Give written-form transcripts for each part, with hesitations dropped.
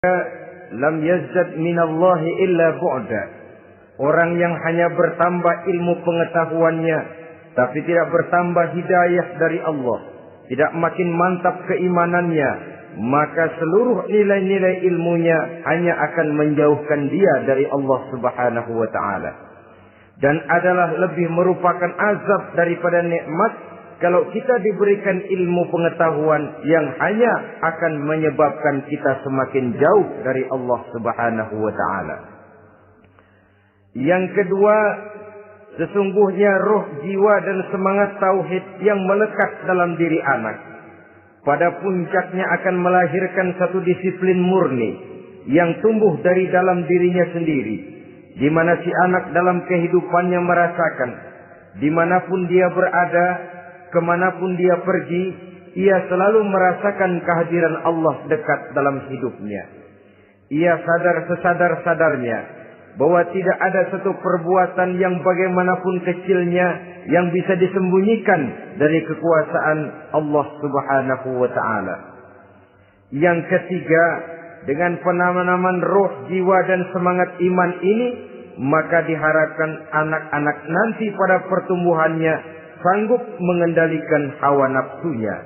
lam yazdad minallahi illa bu'da. Orang yang hanya bertambah ilmu pengetahuannya tapi tidak bertambah hidayah dari Allah, tidak makin mantap keimanannya, maka seluruh nilai-nilai ilmunya hanya akan menjauhkan dia dari Allah Subhanahu wa taala. Dan adalah lebih merupakan azab daripada nikmat kalau kita diberikan ilmu pengetahuan yang hanya akan menyebabkan kita semakin jauh dari Allah Subhanahu wa taala. Yang kedua, sesungguhnya roh, jiwa dan semangat tauhid yang melekat dalam diri anak pada puncaknya akan melahirkan satu disiplin murni yang tumbuh dari dalam dirinya sendiri, di mana si anak dalam kehidupannya merasakan dimanapun dia berada, kemanapun dia pergi, ia selalu merasakan kehadiran Allah dekat dalam hidupnya. Ia sadar sesadar-sadarnya bahwa tidak ada satu perbuatan yang bagaimanapun kecilnya yang bisa disembunyikan dari kekuasaan Allah Subhanahu wa taala. Yang ketiga, dengan penanaman roh, jiwa dan semangat iman ini, maka diharapkan anak-anak nanti pada pertumbuhannya sanggup mengendalikan hawa nafsunya.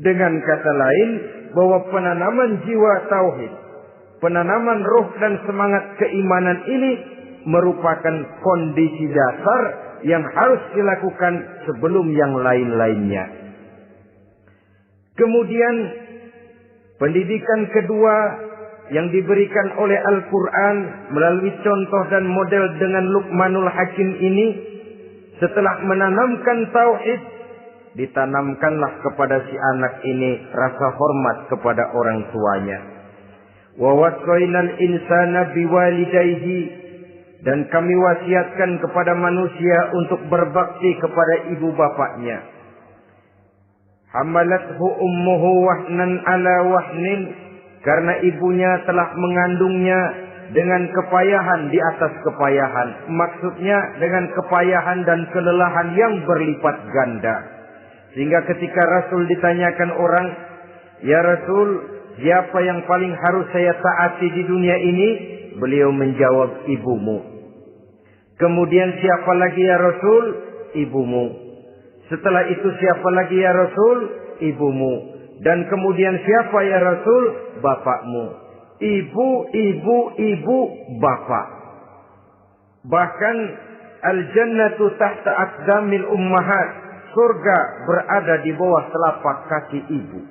Dengan kata lain, bahwa penanaman jiwa tauhid, penanaman roh dan semangat keimanan ini merupakan kondisi dasar yang harus dilakukan sebelum yang lain-lainnya. Kemudian pendidikan kedua yang diberikan oleh Al-Quran melalui contoh dan model dengan Luqmanul Hakim ini, setelah menanamkan tauhid, ditanamkanlah kepada si anak ini rasa hormat kepada orang tuanya. Wa wassaynal insana biwalidayhi, dan kami wasiatkan kepada manusia untuk berbakti kepada ibu bapaknya. Hamalathu ummuhu wahnan ala wahnin, karena ibunya telah mengandungnya dengan kepayahan di atas kepayahan. Maksudnya dengan kepayahan dan kelelahan yang berlipat ganda. Sehingga ketika Rasul ditanyakan orang, "Ya Rasul, siapa yang paling harus saya taati di dunia ini?" Beliau menjawab, "Ibumu." Kemudian, "Siapa lagi ya Rasul?" "Ibumu." Setelah itu, "Siapa lagi ya Rasul?" "Ibumu." Dan kemudian, "Siapa ya Rasul?" "Bapakmu." Ibu, ibu, ibu, bapak. Bahkan al-jannatu tahta aqdamil ummahat, surga berada di bawah telapak kaki ibu.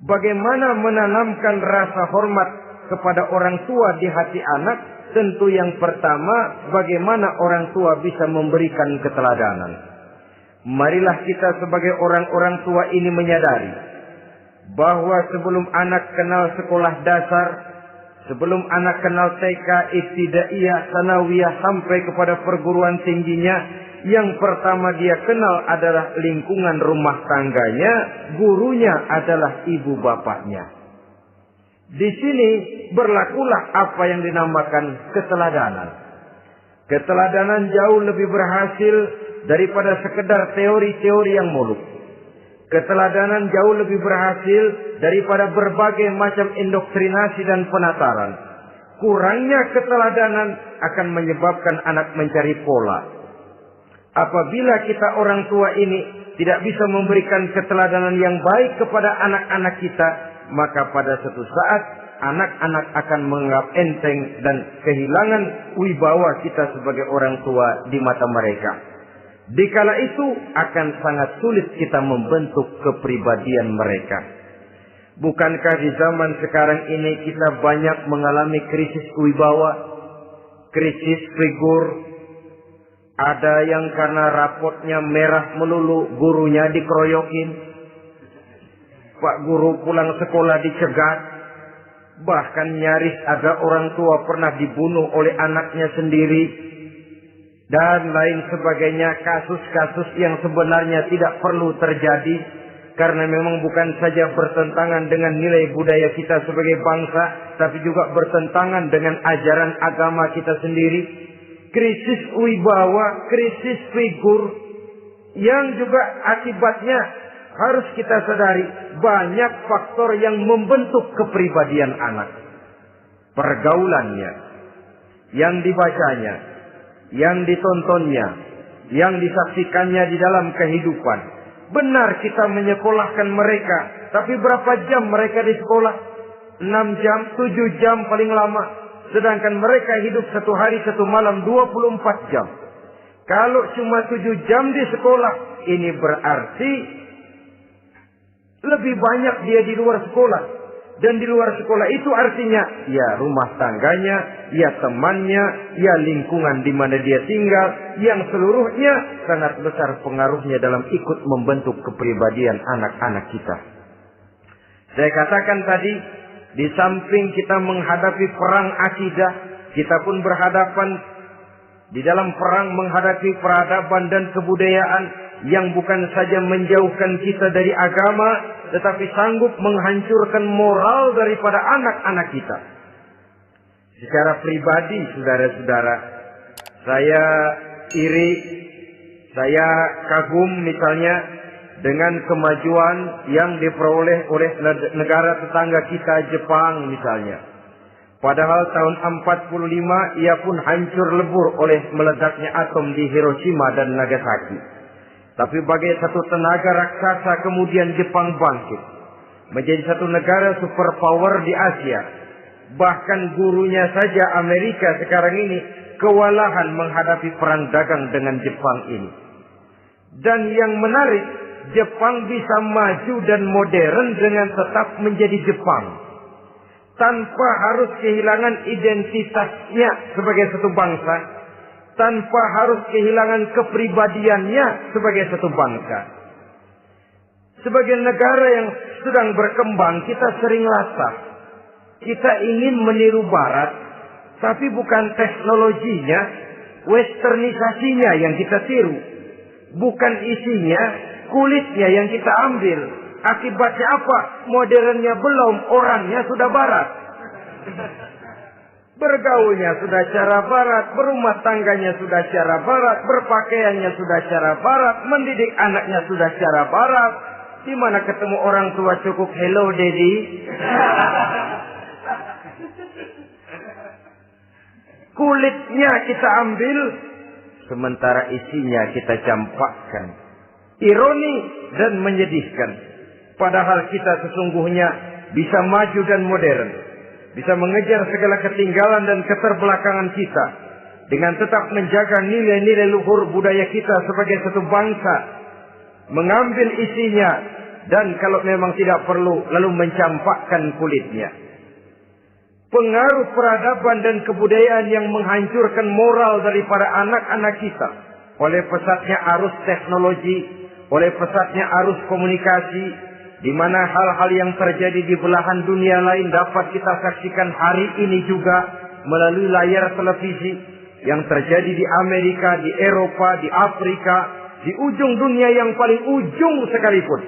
Bagaimana menanamkan rasa hormat kepada orang tua di hati anak? Tentu yang pertama, bagaimana orang tua bisa memberikan keteladanan. Marilah kita sebagai orang-orang tua ini menyadari bahwa sebelum anak kenal sekolah dasar, sebelum anak kenal TK, ibtidaiyah, sanawiyah sampai kepada perguruan tingginya, yang pertama dia kenal adalah lingkungan rumah tangganya, gurunya adalah ibu bapaknya. Di sini berlakulah apa yang dinamakan keteladanan. Keteladanan jauh lebih berhasil daripada sekedar teori-teori yang muluk. Keteladanan jauh lebih berhasil daripada berbagai macam indoktrinasi dan penataran. Kurangnya keteladanan akan menyebabkan anak mencari pola. Apabila kita orang tua ini tidak bisa memberikan keteladanan yang baik kepada anak-anak kita, maka pada suatu saat anak-anak akan menganggap enteng dan kehilangan wibawa kita sebagai orang tua di mata mereka. Dikala itu akan sangat sulit kita membentuk kepribadian mereka. Bukankah di zaman sekarang ini kita banyak mengalami krisis wibawa, krisis figur? Ada yang karena rapotnya merah melulu, gurunya dikeroyokin. Pak guru pulang sekolah dicegat. Bahkan nyaris ada orang tua pernah dibunuh oleh anaknya sendiri. Dan lain sebagainya, kasus-kasus yang sebenarnya tidak perlu terjadi. Karena memang bukan saja bertentangan dengan nilai budaya kita sebagai bangsa, tapi juga bertentangan dengan ajaran agama kita sendiri. Krisis wibawa, krisis figur, yang juga akibatnya harus kita sadari banyak faktor yang membentuk kepribadian anak. pergaulannya, yang dibacanya, yang ditontonnya, yang disaksikannya di dalam kehidupan. Benar kita menyekolahkan mereka, tapi berapa jam mereka di sekolah? 6 jam, 7 jam paling lama. Sedangkan mereka hidup satu hari satu malam 24 jam. Kalau cuma 7 jam di sekolah, ini berarti lebih banyak dia di luar sekolah. Dan di luar sekolah itu artinya ya rumah tangganya, ya temannya, ya lingkungan di mana dia tinggal, yang seluruhnya sangat besar pengaruhnya dalam ikut membentuk kepribadian anak-anak kita. Saya katakan tadi, di samping kita menghadapi perang akidah, kita pun berhadapan di dalam perang menghadapi peradaban dan kebudayaan yang bukan saja menjauhkan kita dari agama, tetapi sanggup menghancurkan moral daripada anak-anak kita. Secara pribadi, saudara-saudara, saya iri, saya kagum misalnya dengan kemajuan yang diperoleh oleh negara tetangga kita, Jepang misalnya. Padahal tahun 45 ia pun hancur lebur oleh meledaknya atom di Hiroshima dan Nagasaki. Tapi bagai satu tenaga raksasa kemudian Jepang bangkit. Menjadi satu negara superpower di Asia. Bahkan gurunya saja Amerika sekarang ini kewalahan menghadapi perang dagang dengan Jepang ini. Dan yang menarik, Jepang bisa maju dan modern dengan tetap menjadi Jepang. Tanpa harus kehilangan identitasnya sebagai satu bangsa. Tanpa harus kehilangan kepribadiannya sebagai satu bangsa. Sebagai negara yang sedang berkembang, kita sering latah. Kita ingin meniru Barat, tapi bukan teknologinya, westernisasinya yang kita tiru. Bukan isinya, kulitnya yang kita ambil. Akibatnya apa? Modernnya belum, orangnya sudah Barat. Bergaulnya sudah cara Barat, berumah tangganya sudah cara Barat, berpakaiannya sudah cara Barat, mendidik anaknya sudah cara Barat. Di mana ketemu orang tua cukup hello daddy. Kulitnya kita ambil, sementara isinya kita campakkan. Ironi dan menyedihkan. Padahal kita sesungguhnya bisa maju dan modern. Bisa mengejar segala ketinggalan dan keterbelakangan kita. Dengan tetap menjaga nilai-nilai luhur budaya kita sebagai satu bangsa. Mengambil isinya. Dan kalau memang tidak perlu, lalu mencampakkan kulitnya. Pengaruh peradaban dan kebudayaan yang menghancurkan moral daripada anak-anak kita. Oleh pesatnya arus teknologi. Oleh pesatnya arus komunikasi. Di mana hal-hal yang terjadi di belahan dunia lain dapat kita saksikan hari ini juga melalui layar televisi. Yang terjadi di Amerika, di Eropa, di Afrika, di ujung dunia yang paling ujung sekalipun.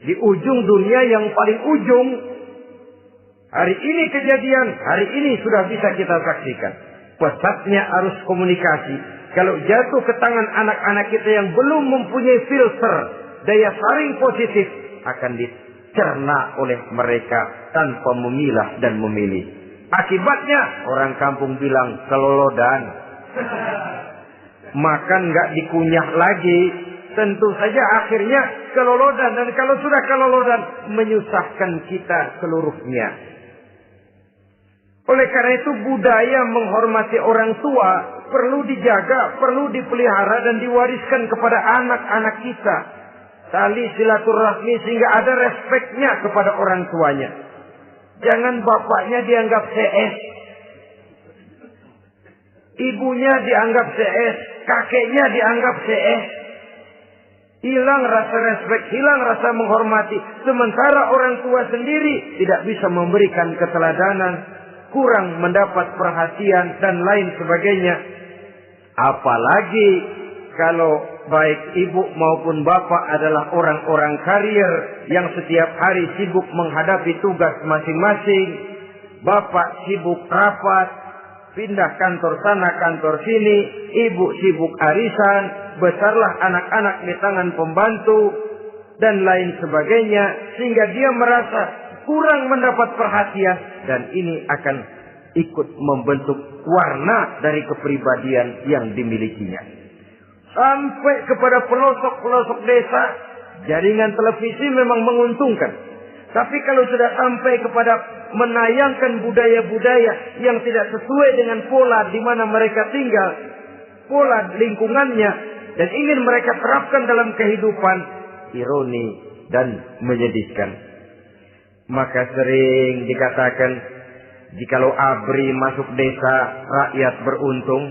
Di ujung dunia yang paling ujung. Hari ini kejadian, hari ini sudah bisa kita saksikan. Pesatnya arus komunikasi. Kalau jatuh ke tangan anak-anak kita yang belum mempunyai filter, daya saring positif, akan dicerna oleh mereka tanpa memilah dan memilih. Akibatnya orang kampung bilang kelolodan. Makan nggak dikunyah lagi. Tentu saja akhirnya kelolodan. Dan kalau sudah kelolodan, menyusahkan kita seluruhnya. Oleh karena itu budaya menghormati orang tua perlu dijaga, perlu dipelihara dan diwariskan kepada anak-anak kita. Tali silaturahmi sehingga ada respeknya kepada orang tuanya. Jangan bapaknya dianggap CS. Ibunya dianggap CS. Kakeknya dianggap CS. Hilang rasa respek, hilang rasa menghormati. Sementara orang tua sendiri tidak bisa memberikan keteladanan. Kurang mendapat perhatian dan lain sebagainya. Apalagi kalau baik ibu maupun bapak adalah orang-orang karier yang setiap hari sibuk menghadapi tugas masing-masing. Bapak sibuk rapat, pindah kantor sana kantor sini, ibu sibuk arisan, besarlah anak-anak di tangan pembantu dan lain sebagainya, sehingga dia merasa kurang mendapat perhatian dan ini akan ikut membentuk warna dari kepribadian yang dimilikinya. Sampai kepada pelosok-pelosok desa, jaringan televisi memang menguntungkan. Tapi kalau sudah sampai kepada menayangkan budaya-budaya yang tidak sesuai dengan pola di mana mereka tinggal, pola lingkungannya, dan ingin mereka terapkan dalam kehidupan, ironi dan menyedihkan. Maka sering dikatakan, jikalau ABRI masuk desa, rakyat beruntung.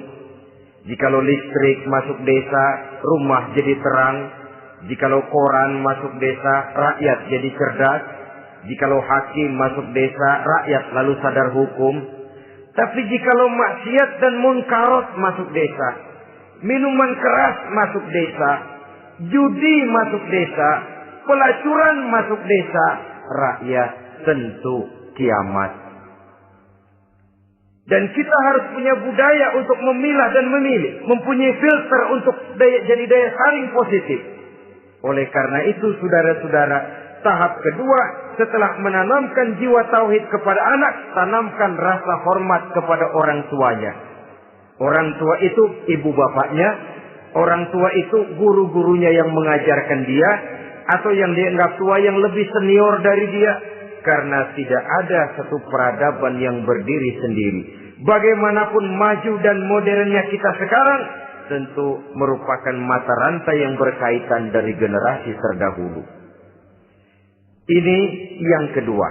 Jikalau listrik masuk desa, rumah jadi terang. Jikalau koran masuk desa, rakyat jadi cerdas. Jikalau hakim masuk desa, rakyat lalu sadar hukum. Tapi jikalau maksiat dan munkarat masuk desa, minuman keras masuk desa, judi masuk desa, pelacuran masuk desa, rakyat tentu kiamat. Dan kita harus punya budaya untuk memilah dan memilih. Mempunyai filter untuk jadi daya saring positif. Oleh karena itu saudara-saudara, tahap kedua setelah menanamkan jiwa tauhid kepada anak, tanamkan rasa hormat kepada orang tuanya. Orang tua itu ibu bapaknya. Orang tua itu guru-gurunya yang mengajarkan dia. Atau yang dianggap tua yang lebih senior dari dia. Karena tidak ada satu peradaban yang berdiri sendiri. Bagaimanapun maju dan modernnya kita sekarang, tentu merupakan mata rantai yang berkaitan dari generasi terdahulu. Ini yang kedua.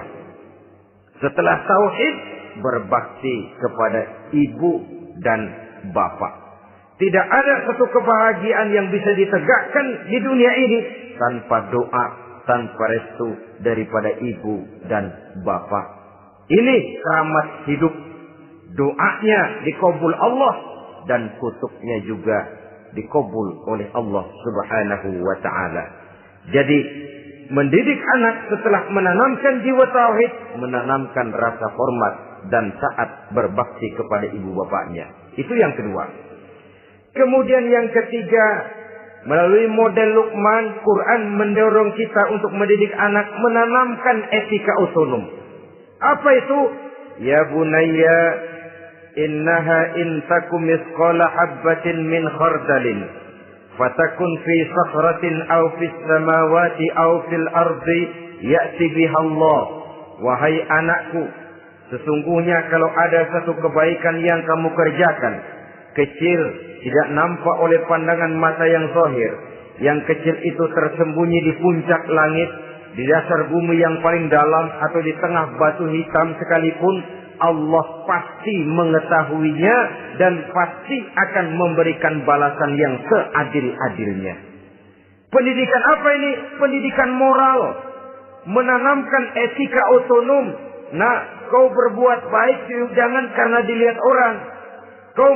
Setelah tauhid, berbakti kepada ibu dan bapak. Tidak ada satu kebahagiaan yang bisa ditegakkan di dunia ini tanpa doa, tanpa restu daripada ibu dan bapak. Ini rahmat hidup. Doanya dikabul Allah dan kutuknya juga dikabul oleh Allah Subhanahu wa ta'ala. Jadi mendidik anak setelah menanamkan jiwa tauhid, menanamkan rasa hormat dan taat berbakti kepada ibu bapaknya. Itu yang kedua. Kemudian yang ketiga, melalui model Luqman, Quran mendorong kita untuk mendidik anak menanamkan etika otonom. Apa itu? Ya bunayya, innaha in takum misqala habbatin min khardalin fatakun fi sakhratin aw fis samawati aw fil ardi ya'ti biha Allah. Wahai anakku, sesungguhnya kalau ada satu kebaikan yang kamu kerjakan, kecil, tidak nampak oleh pandangan mata yang zahir, yang kecil itu tersembunyi di puncak langit, di dasar bumi yang paling dalam, atau di tengah batu hitam sekalipun, Allah pasti mengetahuinya dan pasti akan memberikan balasan yang seadil-adilnya. Pendidikan apa ini? Pendidikan moral. Menanamkan etika otonom. Nah, kau berbuat baik jangan karena dilihat orang. Kau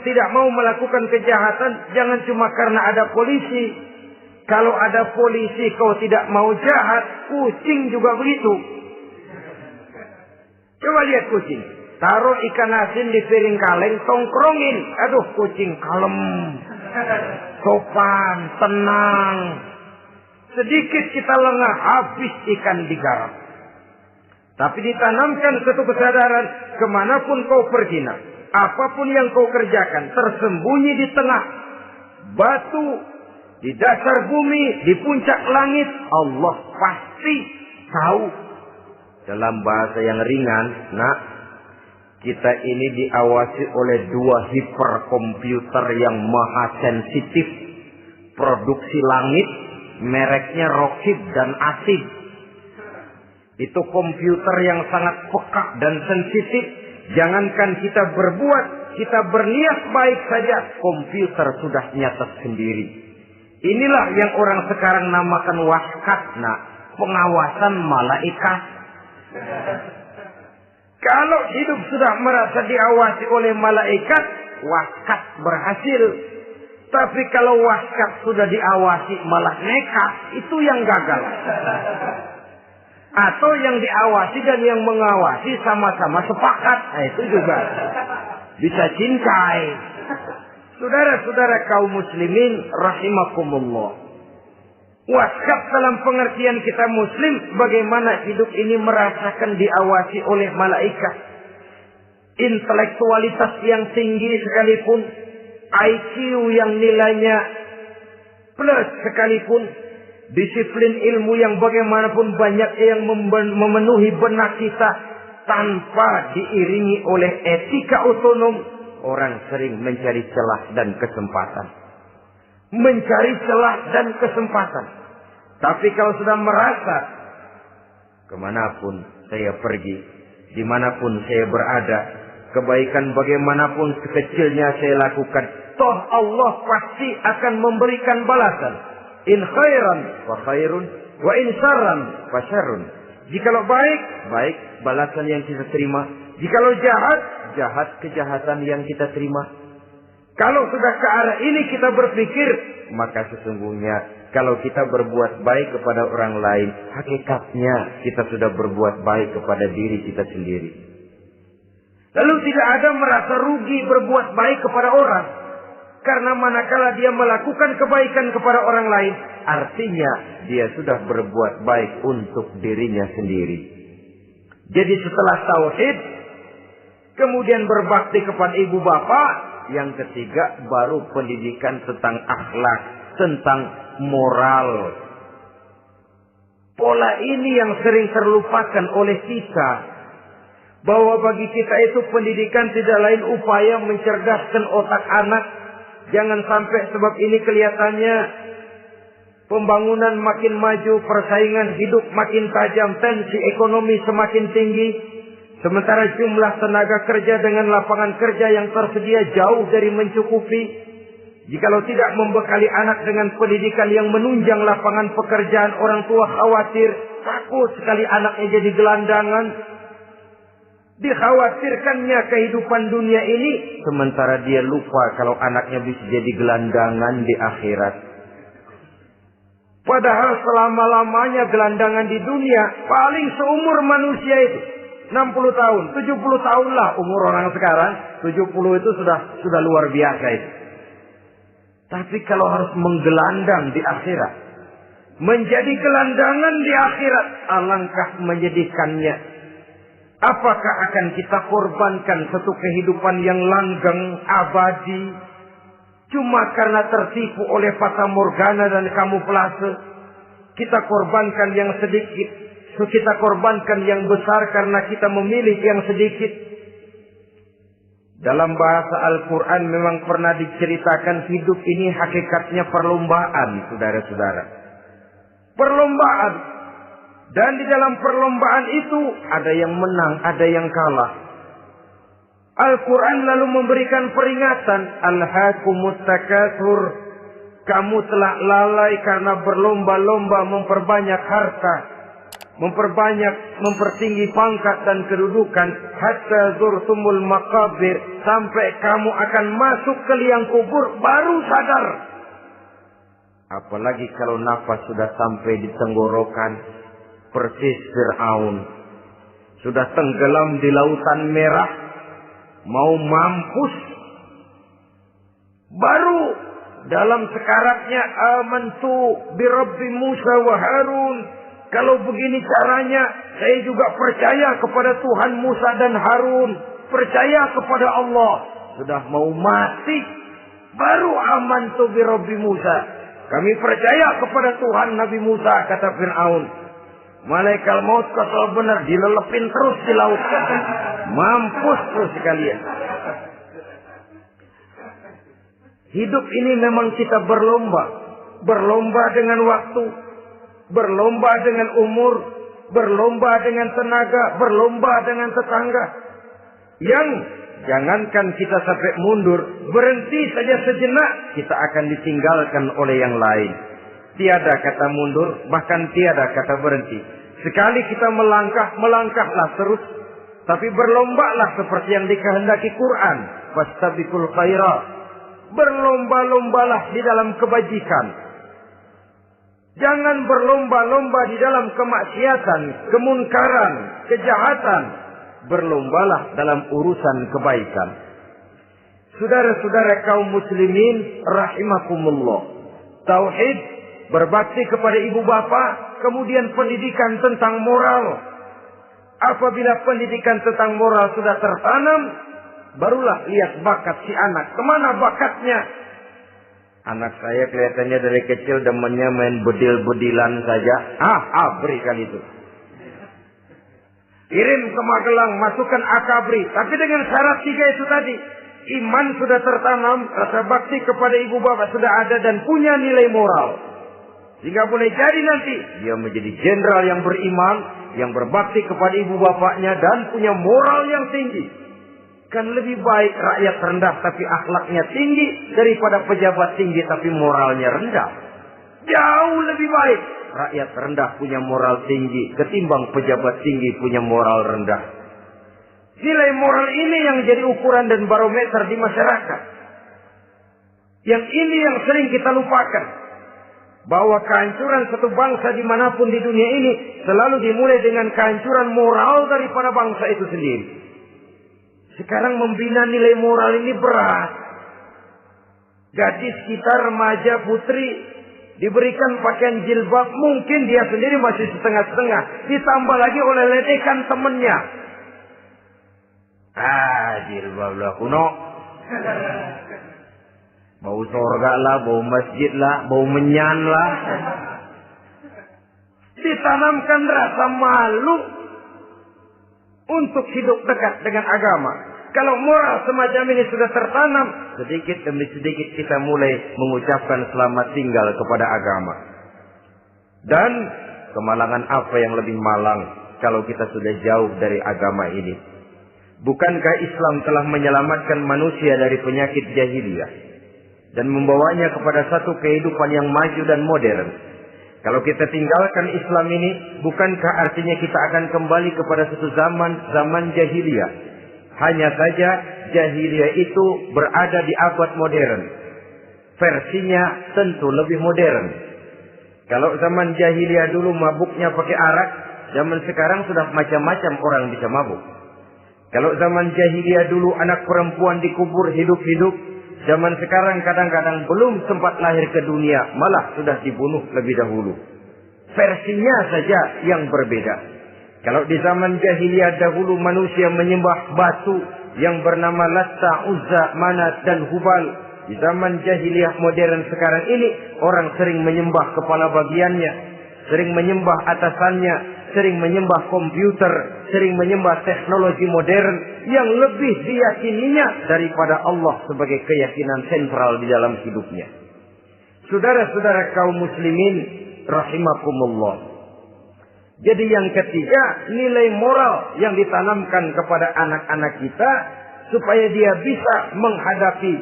tidak mau melakukan kejahatan jangan cuma karena ada polisi. Kalau ada polisi kau tidak mau jahat, kucing juga begitu. Coba lihat kucing. Taruh ikan asin di piring kaleng, tongkrongin. Aduh, kucing kalem. Sopan, tenang. Sedikit kita lengah, habis ikan digarap. Tapi ditanamkan satu kesadaran, kemanapun kau pergi, apapun yang kau kerjakan, tersembunyi di tengah batu, di dasar bumi, di puncak langit, Allah pasti tahu. Dalam bahasa yang ringan, kita ini diawasi oleh dua hiperkomputer yang maha sensitif. Produksi langit, mereknya Rockheed dan Asid. Itu komputer yang sangat peka dan sensitif. Jangankan kita berbuat, kita berniat baik saja, komputer sudah nyatet sendiri. Inilah yang orang sekarang namakan waskat, pengawasan malaikat. Kalau hidup sudah merasa diawasi oleh malaikat, waskat berhasil. Tapi kalau waskat sudah diawasi malah nekat, itu yang gagal. Atau yang diawasi dan yang mengawasi sama-sama sepakat, itu juga bisa cincai. Saudara-saudara kaum muslimin rahimakumullah. Waskat dalam pengertian kita muslim, bagaimana hidup ini merasakan diawasi oleh malaikat. intelektualitas yang tinggi sekalipun, IQ yang nilainya plus sekalipun, disiplin ilmu yang bagaimanapun banyak yang memenuhi benak kita, tanpa diiringi oleh etika otonom, orang sering mencari celah dan kesempatan. Mencari celah dan kesempatan. Tapi kalau sudah merasa, kemanapun saya pergi, dimanapun saya berada, kebaikan bagaimanapun sekecilnya saya lakukan, toh Allah pasti akan memberikan balasan. In khairan wa khairun, wa in syarran fa syarrun. Jikalau baik, baik balasan yang kita terima. Jikalau jahat, jahat kejahatan yang kita terima. Kalau sudah ke arah ini kita berpikir, maka sesungguhnya kalau kita berbuat baik kepada orang lain, hakikatnya kita sudah berbuat baik kepada diri kita sendiri. Lalu tidak ada merasa rugi berbuat baik kepada orang. Karena manakala dia melakukan kebaikan kepada orang lain, artinya dia sudah berbuat baik untuk dirinya sendiri. Jadi setelah tauhid, kemudian berbakti kepada ibu bapak, yang ketiga baru pendidikan tentang akhlak, tentang moral. Pola ini yang sering terlupakan oleh kita. Bahwa bagi kita itu pendidikan tidak lain upaya mencerdaskan otak anak. Jangan sampai sebab ini kelihatannya pembangunan makin maju, persaingan hidup makin tajam, tensi ekonomi semakin tinggi. Sementara jumlah tenaga kerja dengan lapangan kerja yang tersedia jauh dari mencukupi. Jikalau tidak membekali anak dengan pendidikan yang menunjang lapangan pekerjaan, orang tua khawatir, takut sekali anaknya jadi gelandangan. Dikhawatirkannya kehidupan dunia ini, sementara dia lupa kalau anaknya bisa jadi gelandangan di akhirat. Padahal selama-lamanya gelandangan di dunia paling seumur manusia itu 60 tahun, 70 tahun lah umur orang sekarang. 70 itu sudah luar biasa itu. Tapi kalau harus menggelandang di akhirat, menjadi gelandangan di akhirat, alangkah menyedihkannya. Apakah akan kita korbankan satu kehidupan yang langgeng, abadi, cuma karena tertipu oleh fata morgana dan kamuflase? Kita korbankan yang sedikit, kita korbankan yang besar karena kita memilih yang sedikit. Dalam bahasa Al-Quran memang pernah diceritakan hidup ini hakikatnya perlombaan, saudara-saudara. Perlombaan. Dan di dalam perlombaan itu ada yang menang, ada yang kalah. Al-Quran lalu memberikan peringatan. Alhaakumut takatsur. Kamu telah lalai karena berlomba-lomba memperbanyak harta, mempertinggi pangkat dan kedudukan, hatta zurtumul maqabir, sampai kamu akan masuk ke liang kubur baru sadar. Apalagi kalau nafas sudah sampai di tenggorokan, persis Fir'aun sudah tenggelam di lautan merah, mau mampus, baru dalam sekaratnya amantu bi Rabbi Musa wa Harun. Kalau begini caranya, saya juga percaya kepada Tuhan Musa dan Harun. Percaya kepada Allah. Sudah mau mati, baru amantu bi Rabbi Musa. Kami percaya kepada Tuhan Nabi Musa, kata Fir'aun. Malaikat maut kalau benar dilelepin terus di laut. Mampus terus sekalian. Hidup ini memang kita berlomba. Berlomba dengan waktu. Berlomba dengan umur, berlomba dengan tenaga, berlomba dengan tetangga. Yang jangankan kita sampai mundur, berhenti saja sejenak, kita akan ditinggalkan oleh yang lain. Tiada kata mundur, bahkan tiada kata berhenti. Sekali kita melangkah, melangkahlah terus. Tapi berlombalah seperti yang dikehendaki Quran. Fastabiqul khairat. Berlomba-lombalah di dalam kebajikan. Jangan berlomba-lomba di dalam kemaksiatan, kemunkaran, kejahatan. Berlombalah dalam urusan kebaikan. Saudara-saudara kaum muslimin rahimakumullah. Tauhid, berbakti kepada ibu bapa, kemudian pendidikan tentang moral. Apabila pendidikan tentang moral sudah tertanam, barulah lihat bakat si anak. Kemana bakatnya? Anak saya kelihatannya dari kecil demennya main bedil-bedilan saja. Abri kali itu. Kirim ke Magelang, masukkan akabri. Tapi dengan syarat 3 itu tadi. Iman sudah tertanam, rasa bakti kepada ibu bapak sudah ada dan punya nilai moral. Sehingga boleh jadi nanti dia menjadi jenderal yang beriman, yang berbakti kepada ibu bapaknya dan punya moral yang tinggi. Kan lebih baik rakyat rendah tapi akhlaknya tinggi daripada pejabat tinggi tapi moralnya rendah. Jauh lebih baik rakyat rendah punya moral tinggi ketimbang pejabat tinggi punya moral rendah. Nilai moral ini yang jadi ukuran dan barometer di masyarakat. Yang ini yang sering kita lupakan. Bahwa kehancuran satu bangsa dimanapun di dunia ini selalu dimulai dengan kehancuran moral daripada bangsa itu sendiri. Sekarang membina nilai moral ini berat. Gadis kita, remaja, putri diberikan pakaian jilbab, mungkin dia sendiri masih setengah-setengah. Ditambah lagi oleh ledekan temennya. Jilbab lah kuno. Bau surga lah, bau masjid lah, bau menyan lah. Ditanamkan rasa malu untuk hidup dekat dengan agama. Kalau moral semacam ini sudah tertanam, sedikit demi sedikit kita mulai mengucapkan selamat tinggal kepada agama. Dan kemalangan apa yang lebih malang kalau kita sudah jauh dari agama ini? Bukankah Islam telah menyelamatkan manusia dari penyakit jahiliyah dan membawanya kepada satu kehidupan yang maju dan modern? Kalau kita tinggalkan Islam ini, bukankah artinya kita akan kembali kepada satu zaman jahiliyah? Hanya saja jahiliyah itu berada di abad modern. Versinya tentu lebih modern. Kalau zaman jahiliyah dulu mabuknya pakai arak, zaman sekarang sudah macam-macam orang bisa mabuk. Kalau zaman jahiliyah dulu anak perempuan dikubur hidup-hidup, zaman sekarang kadang-kadang belum sempat lahir ke dunia, malah sudah dibunuh lebih dahulu. Versinya saja yang berbeda. Kalau di zaman jahiliyah dahulu manusia menyembah batu yang bernama Latta, Uzza, Manat dan Hubal. Di zaman jahiliyah modern sekarang ini orang sering menyembah kepala bagiannya, sering menyembah atasannya, sering menyembah komputer, sering menyembah teknologi modern yang lebih diyakininya daripada Allah sebagai keyakinan sentral di dalam hidupnya. Saudara-saudara kaum muslimin rahimakumullah. Jadi yang ketiga, nilai moral yang ditanamkan kepada anak-anak kita supaya dia bisa menghadapi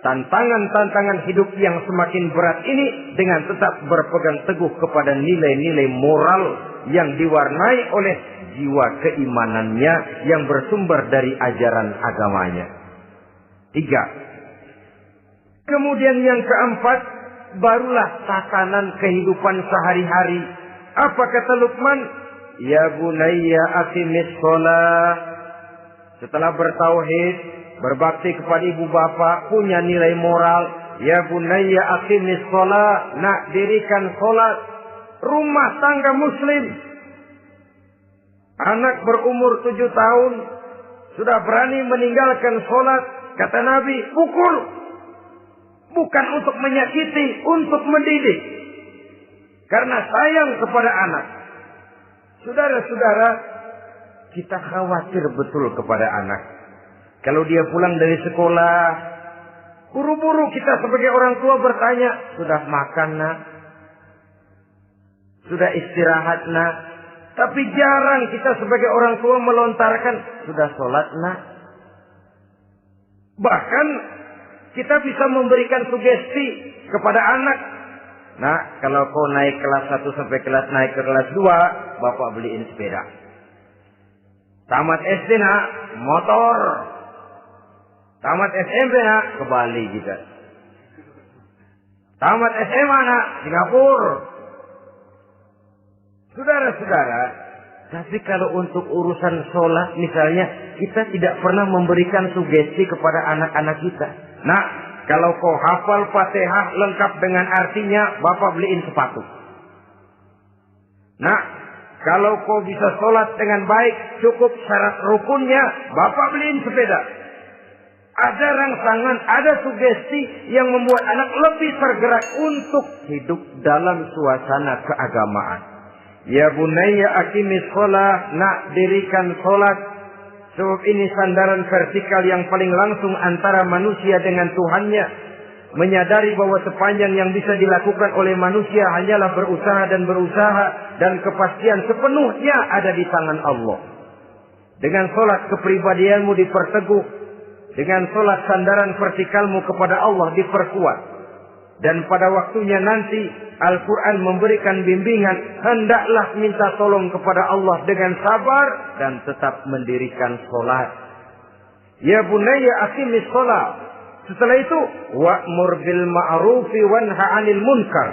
tantangan-tantangan hidup yang semakin berat ini dengan tetap berpegang teguh kepada nilai-nilai moral yang diwarnai oleh jiwa keimanannya yang bersumber dari ajaran agamanya. 3. Kemudian yang keempat, barulah tatanan kehidupan sehari-hari. Apa kata Luqman? Ya bunayya aqimis shalah. Setelah bertauhid, berbakti kepada ibu bapak, punya nilai moral. Ya bunayya aqimis shalah. Nak, dirikan salat. Rumah tangga muslim. Anak berumur 7 tahun sudah berani meninggalkan salat. Kata Nabi, pukul. Bukan untuk menyakiti, untuk mendidik. Karena sayang kepada anak. Saudara-saudara, kita khawatir betul kepada anak. Kalau dia pulang dari sekolah, buru-buru kita sebagai orang tua bertanya, sudah makan nak? Sudah istirahat nak? Tapi jarang kita sebagai orang tua melontarkan, sudah sholat nak? Bahkan kita bisa memberikan sugesti kepada anak. Nah, kalau kau naik kelas 1 sampai naik ke kelas 2, bapak beliin sepeda. Tamat SD nak, motor. Tamat SMP nak, ke Bali kita. Tamat SMA nak, Singapura. Saudara-saudara, tapi kalau untuk urusan sholat misalnya, kita tidak pernah memberikan sugesti kepada anak-anak kita. Nah, kalau kau hafal Fatihah lengkap dengan artinya, bapak beliin sepatu. Nah, kalau kau bisa sholat dengan baik, cukup syarat rukunnya, bapak beliin sepeda. Ada rangsangan, ada sugesti yang membuat anak lebih tergerak untuk hidup dalam suasana keagamaan. Ya bunayya aqimis shalah, nak dirikan salat. Sebab ini sandaran vertikal yang paling langsung antara manusia dengan Tuhannya. Menyadari bahwa sepanjang yang bisa dilakukan oleh manusia hanyalah berusaha dan kepastian sepenuhnya ada di tangan Allah. Dengan salat kepribadianmu diperteguh. Dengan sholat sandaran vertikalmu kepada Allah diperkuat. Dan pada waktunya nanti Al-Quran memberikan bimbingan. Hendaklah minta tolong kepada Allah dengan sabar dan tetap mendirikan sholat. Ya bunayya aqimis sholat. Setelah itu wa'mur bil ma'rufi wanha 'anil munkar.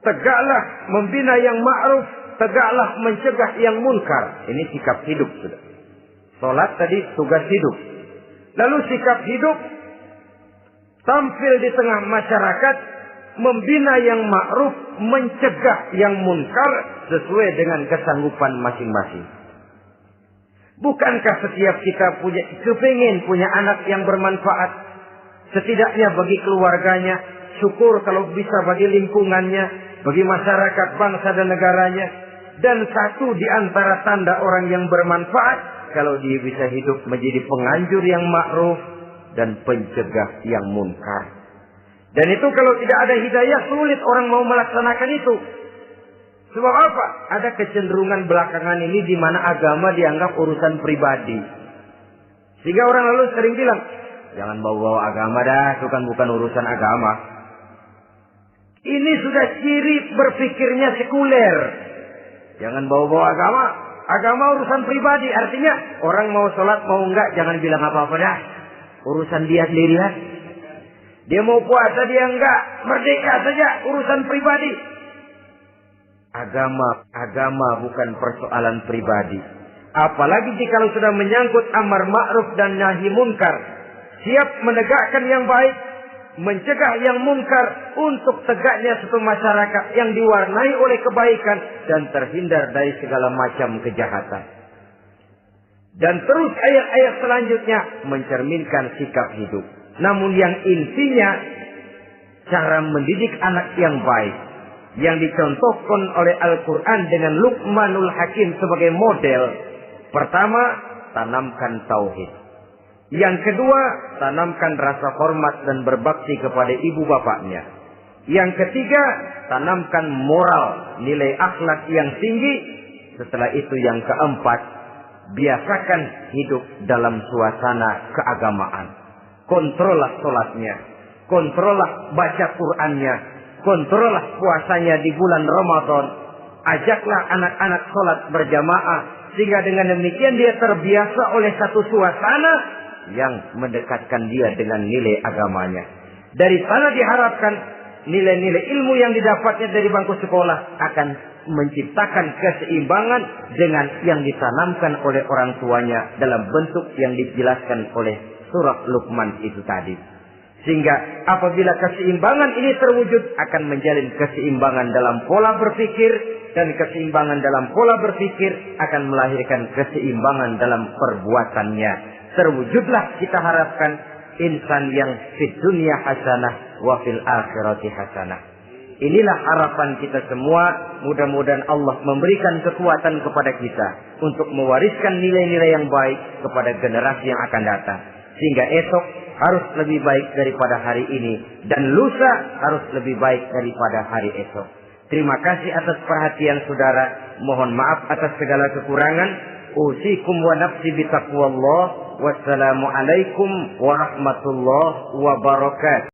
Tegaklah membina yang ma'ruf, tegaklah mencegah yang munkar. Ini sikap hidup sudah. Sholat tadi tugas hidup. Lalu sikap hidup tampil di tengah masyarakat, membina yang ma'ruf, mencegah yang munkar sesuai dengan kesanggupan masing-masing. Bukankah setiap kita kepingin punya anak yang bermanfaat, setidaknya bagi keluarganya, syukur kalau bisa bagi lingkungannya, bagi masyarakat, bangsa dan negaranya. Dan satu di antara tanda orang yang bermanfaat, kalau dia bisa hidup menjadi penganjur yang ma'ruf dan pencegah yang munkar. Dan itu kalau tidak ada hidayah, sulit orang mau melaksanakan itu. Sebab apa? Ada kecenderungan belakangan ini di mana agama dianggap urusan pribadi. Sehingga orang lalu sering bilang, jangan bawa-bawa agama dah, itu kan bukan urusan agama. Ini sudah ciri berpikirnya sekuler. Jangan bawa-bawa agama. Agama urusan pribadi, artinya orang mau sholat mau enggak jangan bilang apa-apa dah. Urusan dia sendiri lah. Dia mau puasa dia enggak, merdeka saja, urusan pribadi. Agama bukan persoalan pribadi. Apalagi jika sudah menyangkut amar ma'ruf dan nahi munkar. Siap menegakkan yang baik, mencegah yang munkar untuk tegaknya satu masyarakat yang diwarnai oleh kebaikan dan terhindar dari segala macam kejahatan. Dan terus ayat-ayat selanjutnya mencerminkan sikap hidup. Namun yang intinya cara mendidik anak yang baik yang dicontohkan oleh Al-Quran dengan Luqmanul Hakim sebagai model. Pertama, tanamkan tauhid. Yang kedua, tanamkan rasa hormat dan berbakti kepada ibu bapaknya. Yang ketiga, tanamkan moral, nilai akhlak yang tinggi. Setelah itu yang keempat, biasakan hidup dalam suasana keagamaan. Kontrollah sholatnya, kontrollah baca Qur'annya, kontrollah puasanya di bulan Ramadan. Ajaklah anak-anak sholat berjamaah, sehingga dengan demikian dia terbiasa oleh satu suasana yang mendekatkan dia dengan nilai agamanya. Dari sana diharapkan nilai-nilai ilmu yang didapatnya dari bangku sekolah akan menciptakan keseimbangan dengan yang ditanamkan oleh orang tuanya dalam bentuk yang dijelaskan oleh surah Luqman itu tadi. Sehingga apabila keseimbangan ini terwujud akan menjalin keseimbangan dalam pola berpikir, dan keseimbangan dalam pola berpikir akan melahirkan keseimbangan dalam perbuatannya. Terwujudlah kita harapkan insan yang fid dunya hasanah wa fil akhirati hasanah. Inilah harapan kita semua. Mudah-mudahan Allah memberikan kekuatan kepada kita untuk mewariskan nilai-nilai yang baik kepada generasi yang akan datang. Sehingga esok harus lebih baik daripada hari ini, dan lusa harus lebih baik daripada hari esok. Terima kasih atas perhatian saudara. Mohon maaf atas segala kekurangan. Usikum wa nafsi bitaqwallah. Wassalamualaikum warahmatullahi wabarakatuh.